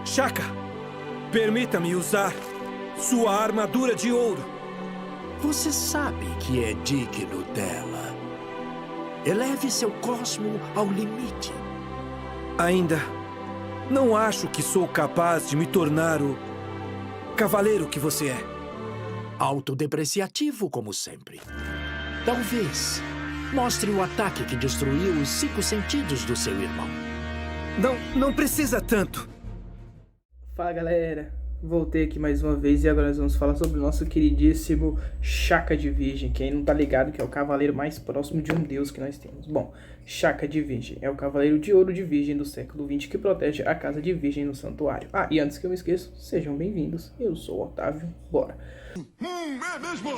Shaka, permita-me usar sua armadura de ouro. Você sabe que é digno dela. Eleve seu cosmo ao limite. Ainda não acho que sou capaz de me tornar o cavaleiro que você é. Autodepreciativo, como sempre. Talvez mostre o ataque que destruiu os 5 sentidos do seu irmão. Não precisa tanto. Fala, galera, voltei aqui mais uma vez e agora nós vamos falar sobre o nosso queridíssimo Shaka de Virgem. Quem não tá ligado que é o cavaleiro mais próximo de um deus que nós temos. Bom, Shaka de Virgem é o cavaleiro de ouro de Virgem do século XX que protege a casa de Virgem no santuário. Ah, e antes que eu me esqueça, sejam bem-vindos, eu sou o Otávio, bora! É mesmo?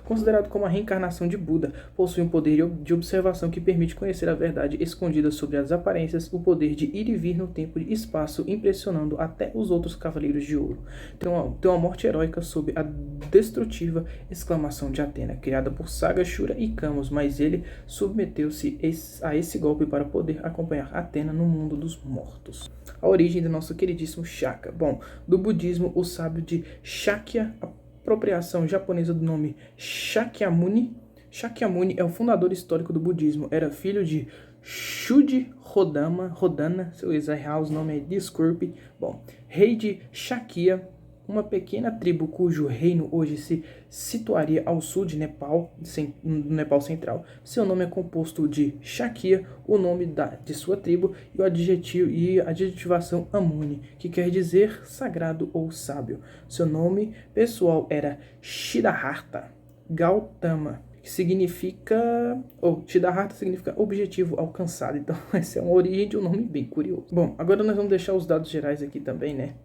Considerado como a reencarnação de Buda, possui um poder de observação que permite conhecer a verdade escondida sobre as aparências, o poder de ir e vir no tempo e espaço, impressionando até os outros cavaleiros de ouro. Tem uma morte heróica sob a destrutiva exclamação de Atena, criada por Saga, Shura e Camus, mas ele submeteu-se a esse golpe para poder acompanhar Atena no mundo dos mortos. A origem do nosso queridíssimo Shaka. Bom, do budismo, o sábio de Shakya, apropriação japonesa do nome Shakyamuni. Shakyamuni é o fundador histórico do budismo. Era filho de Shuji Rodana, se eu errar os nomes é desculpe. Bom, rei de Shakya, uma pequena tribo cujo reino hoje se situaria ao sul de Nepal, no Nepal central. Seu nome é composto de Shakya, o nome de sua tribo, e a adjetivação Amuni, que quer dizer sagrado ou sábio. Seu nome pessoal era Siddhartha Gautama, que significa... Siddhartha significa objetivo alcançado. Então, essa é uma origem de um nome bem curioso. Bom, agora nós vamos deixar os dados gerais aqui também, né?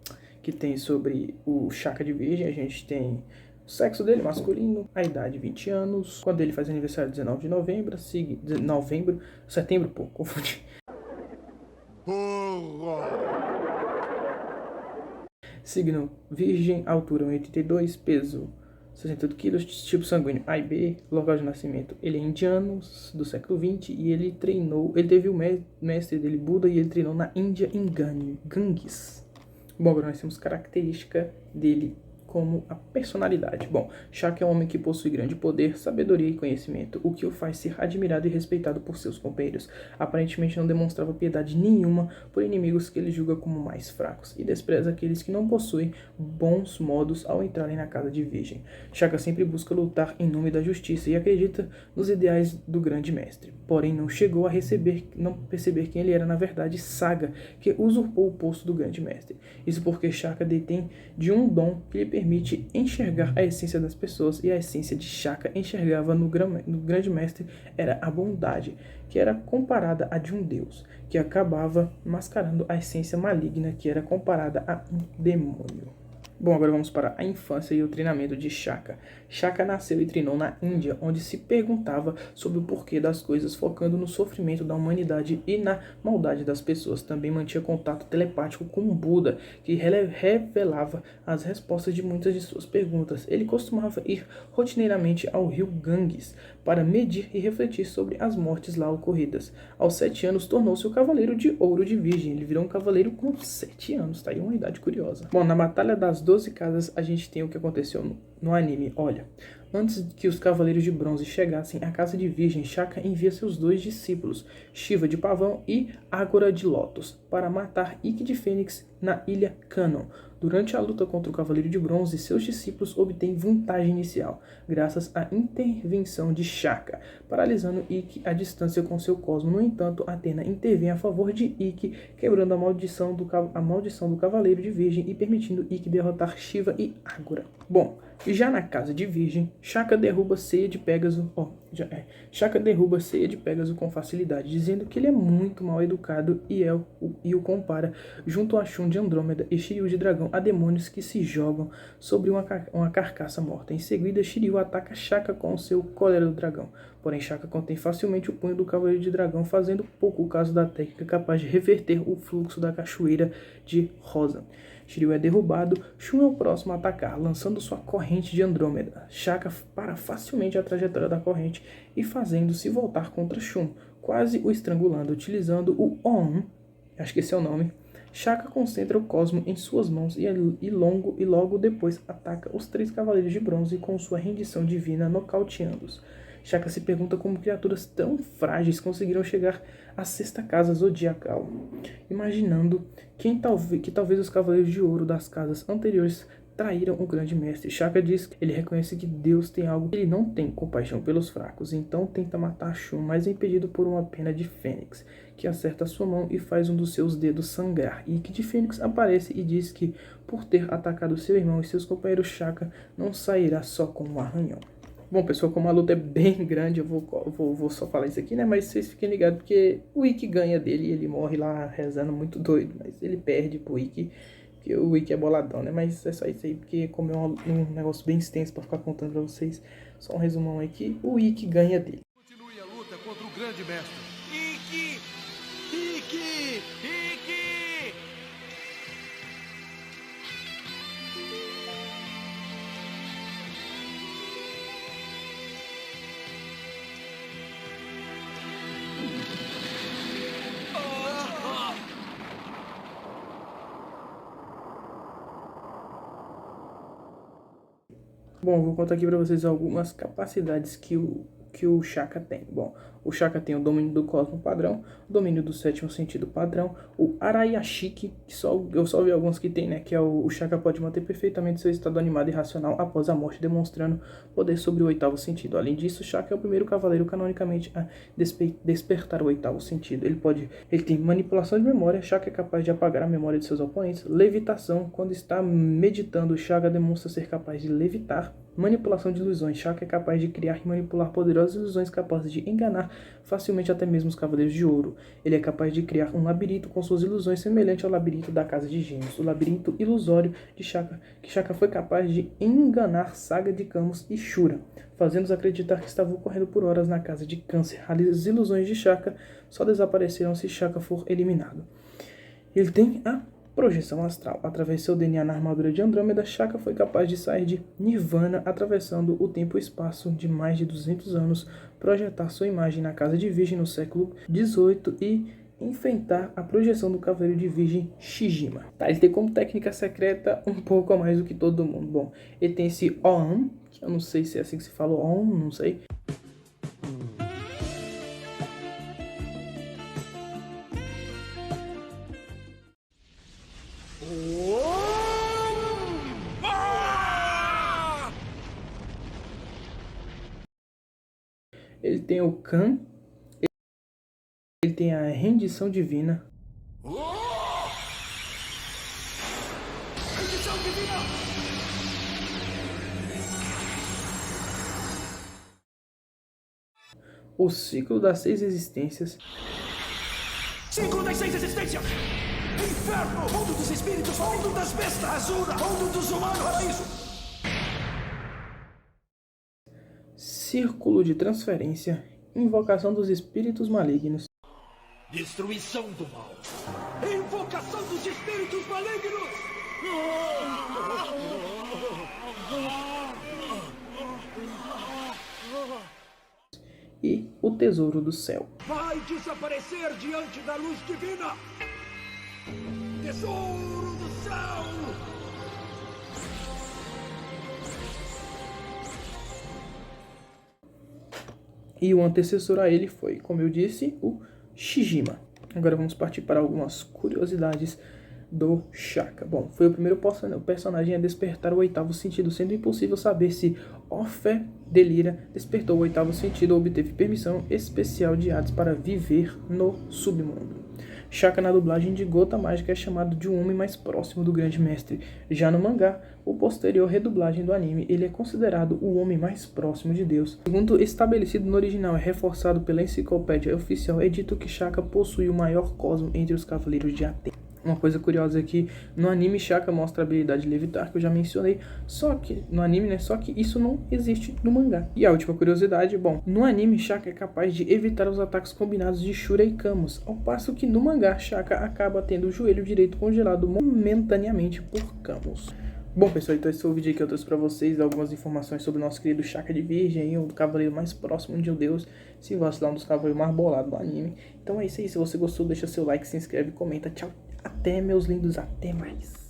Que tem sobre o Shaka de Virgem. A gente tem o sexo dele, masculino, a idade 20 anos, quando ele faz aniversário 19 de novembro, setembro, confundi. Signo Virgem, altura 1,82, peso 68 kg, tipo sanguíneo A e B, local de nascimento. Ele é indiano, do século XX, e ele teve o mestre dele, Buda, e ele treinou na Índia, em Ganges. Bom, agora nós temos característica dele como a personalidade. Bom, Shaka é um homem que possui grande poder, sabedoria e conhecimento, o que o faz ser admirado e respeitado por seus companheiros. Aparentemente não demonstrava piedade nenhuma por inimigos que ele julga como mais fracos, e despreza aqueles que não possuem bons modos ao entrarem na casa de Virgem. Shaka sempre busca lutar em nome da justiça e acredita nos ideais do grande mestre. Porém, não chegou a perceber quem ele era na verdade, Saga, que usurpou o posto do grande mestre. Isso porque Shaka detém de um dom que lhe permite enxergar a essência das pessoas, e a essência de Shaka enxergava no grande mestre era a bondade, que era comparada a de um deus, que acabava mascarando a essência maligna, que era comparada a um demônio. Bom, agora vamos para a infância e o treinamento de Shaka. Shaka nasceu e treinou na Índia, onde se perguntava sobre o porquê das coisas, focando no sofrimento da humanidade e na maldade das pessoas. Também mantinha contato telepático com Buda, que revelava as respostas de muitas de suas perguntas. Ele costumava ir rotineiramente ao rio Ganges para medir e refletir sobre as mortes lá ocorridas. Aos 7 anos, tornou-se o Cavaleiro de Ouro de Virgem. Ele virou um cavaleiro com 7 anos, tá aí uma idade curiosa. Bom, na Batalha das 12 Casas, a gente tem o que aconteceu no anime. Olha, antes que os Cavaleiros de Bronze chegassem à Casa de Virgem, Shaka envia seus 2 discípulos, Shiva de Pavão e Ágora de Lótus, para matar Ikki de Fênix na Ilha Canon. Durante a luta contra o Cavaleiro de Bronze, seus discípulos obtêm vantagem inicial, graças à intervenção de Shaka, paralisando Ikki à distância com seu cosmo. No entanto, Atena intervém a favor de Ikki, quebrando a maldição do Cavaleiro de Virgem e permitindo Ikki derrotar Shiva e Ágora. Bom, já na Casa de Virgem, Shaka derruba Ceia de Pégaso com facilidade, dizendo que ele é muito mal educado e o compara, junto a Shun de Andrômeda e Shiryu de Dragão, a demônios que se jogam sobre uma carcaça morta. Em seguida, Shiryu ataca Shaka com o seu Cólera do Dragão. Porém, Shaka contém facilmente o punho do Cavaleiro de Dragão, fazendo pouco caso da técnica capaz de reverter o fluxo da cachoeira de Rosa. Shiryu é derrubado, Shun é o próximo a atacar, lançando sua corrente de Andrômeda. Shaka para facilmente a trajetória da corrente e fazendo-se voltar contra Shun, quase o estrangulando, utilizando o On, acho que esse é o nome. Shaka concentra o cosmo em suas mãos e logo depois ataca os 3 cavaleiros de bronze com sua rendição divina, nocauteando-os. Shaka se pergunta como criaturas tão frágeis conseguiram chegar à 6ª casa zodiacal, imaginando que talvez os cavaleiros de ouro das casas anteriores traíram o grande mestre. Shaka diz que ele reconhece que Deus tem algo que ele não tem, compaixão pelos fracos, então tenta matar Shun, mas é impedido por uma pena de Fênix, que acerta sua mão e faz um dos seus dedos sangrar. E de Fênix aparece e diz que, por ter atacado seu irmão e seus companheiros, Shaka não sairá só com um arranhão. Bom, pessoal, como a luta é bem grande, eu vou só falar isso aqui, né? Mas vocês fiquem ligados, porque o Ikki ganha dele e ele morre lá rezando muito doido. Mas ele perde pro Ikki, porque o Ikki é boladão, né? Mas é só isso aí, porque como é um negócio bem extenso pra ficar contando pra vocês, só um resumão aí que o Ikki ganha dele. Continue a luta contra o grande mestre. Ikki! Ikki! Ikki! Bom, vou contar aqui pra vocês algumas capacidades que o Shaka tem. Bom, o Shaka tem o domínio do cosmo padrão, o domínio do 7º sentido padrão, o Arayashiki, que eu só vi alguns que tem, né? Que é o Shaka pode manter perfeitamente seu estado animado e racional após a morte, demonstrando poder sobre o 8º sentido. Além disso, o Shaka é o primeiro cavaleiro canonicamente a despertar o 8º sentido. Ele tem manipulação de memória. Shaka é capaz de apagar a memória de seus oponentes. Levitação, quando está meditando, o Shaka demonstra ser capaz de levitar. Manipulação de ilusões. Shaka é capaz de criar e manipular poderosas ilusões capazes de enganar facilmente até mesmo os Cavaleiros de Ouro. Ele é capaz de criar um labirinto com suas ilusões semelhante ao labirinto da Casa de Gêmeos, o labirinto ilusório de Shaka, que Shaka foi capaz de enganar Saga de Camus e Shura, fazendo-os acreditar que estavam correndo por horas na Casa de Câncer. As ilusões de Shaka só desaparecerão se Shaka for eliminado. Ele tem a projeção astral. Através de seu DNA na armadura de Andrômeda, Shaka foi capaz de sair de Nirvana, atravessando o tempo e espaço de mais de 200 anos, projetar sua imagem na Casa de Virgem no século XVIII e enfrentar a projeção do Cavaleiro de Virgem Shijima. Tá, ele tem como técnica secreta um pouco a mais do que todo mundo. Bom, ele tem esse Om, que eu não sei se é assim que se fala, Om, não sei. Ele tem o Kan, ele tem a rendição divina. Rendição divina! O ciclo das 6 existências. Ciclo das 6 existências! Inferno! Mundo dos espíritos! Mundo das bestas! Azura! Mundo dos humanos! Paraíso! Círculo de transferência, invocação dos espíritos malignos. Destruição do mal! Invocação dos espíritos malignos! E o tesouro do céu. Vai desaparecer diante da luz divina! Tesouro do céu! E o antecessor a ele foi, como eu disse, o Shijima. Agora vamos partir para algumas curiosidades do Shaka. Bom, foi o primeiro personagem a despertar o 8º sentido, sendo impossível saber se Orfé Delira despertou o 8º sentido ou obteve permissão especial de Hades para viver no submundo. Shaka na dublagem de Gota Mágica é chamado de um homem mais próximo do grande mestre. Já no mangá, o posterior redublagem do anime, ele é considerado o homem mais próximo de Deus. Segundo estabelecido no original e reforçado pela enciclopédia oficial, é dito que Shaka possui o maior cosmo entre os cavaleiros de Atena. Uma coisa curiosa é que no anime Shaka mostra a habilidade de levitar, que eu já mencionei, só que no anime, né, só que isso não existe no mangá. E a última curiosidade, bom, no anime Shaka é capaz de evitar os ataques combinados de Shura e Camus, ao passo que no mangá Shaka acaba tendo o joelho direito congelado momentaneamente por Camus. Bom, pessoal, então esse foi o vídeo que eu trouxe pra vocês, algumas informações sobre o nosso querido Shaka de Virgem, o cavaleiro mais próximo de um deus, se gosta lá, um dos cavaleiros mais bolados do anime. Então é isso aí, se você gostou, deixa seu like, se inscreve, comenta, tchau! Até, meus lindos, até mais.